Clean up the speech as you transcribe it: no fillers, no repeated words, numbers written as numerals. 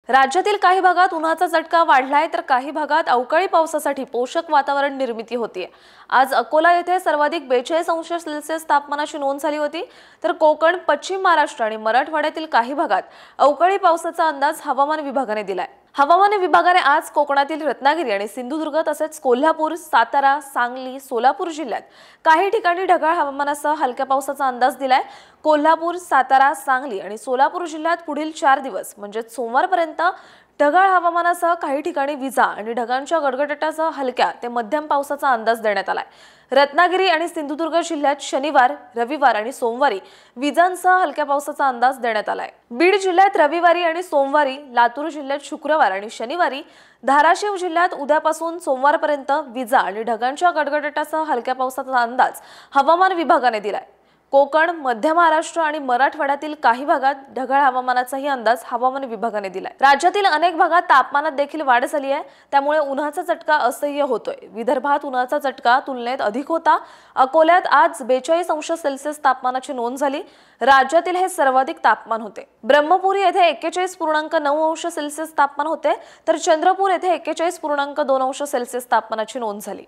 राज्यातील काही भागात उन्हाचा चटका वाढलाय तर काही भागात अवकाळी पावसासाठी पोषक वातावरण निर्मिती होतीये। आज अकोला येथे सर्वाधिक 42°C तापमानाची नोंद झाली होती, तर कोकण, पश्चिम महाराष्ट्र आणि मराठवाड्यातील काही भागात अवकाळी पावसाचा अंदाज हवामान विभागाने दिलाय। हवामान विभागाने आज कोकणातील रत्नागिरी आणि सिंधुदुर्ग तसेच कोल्हापूर, सातारा, सांगली, सोलापूर जिल्ह्यात काही ठिकाणी ढगाळ हवामानासह हलक्या पावसाचा अंदाज दिलाय। कोल्हापूर, सातारा, सांगली आणि सोलापूर जिल्ह्यात पुढील 4 दिवस म्हणजे सोमवारपर्यंत ढगाळ हवामानासह काही ठिकाणी विजा आणि ढगांच्या गडगडाटासह हलक्या ते मध्यम पावसाचा अंदाज देण्यात आलाय। रत्नागिरी आणि सिंधुदुर्ग जिल्ह्यात शनिवार, रविवार आणि सोमवारी विजांसह हलक्या पावसाचा अंदाज देण्यात आलाय। बीड जिल्ह्यात रविवारी आणि सोमवारी, लातूर जिल्ह्यात शुक्रवार आणि शनिवारी, धाराशिव जिल्ह्यात उद्यापासून सोमवारपर्यंत विजा आणि ढगांच्या गडगडाटासह हलक्या पावसाचा अंदाज हवामान विभागाने दिलाय। कोकण, मध्य महाराष्ट्र आणि मराठवाड्यातील काही भागात ढगाळ हवामानाचाही अंदाज हवामान विभागाने दिलाय। राज्यातील अनेक भागात तापमानात देखील वाढ झाली आहे, त्यामुळे उन्हाचा चटका असह्य होतोय। विदर्भात उन्हाचा चटका तुलनेत अधिक होता। अकोल्यात आज 42°C तापमानाची नोंद झाली। राज्यातील हे सर्वाधिक तापमान होते। ब्रह्मपुरी येथे 41.9°C तापमान होते, तर चंद्रपूर येथे 41.2°C तापमानाची नोंद झाली।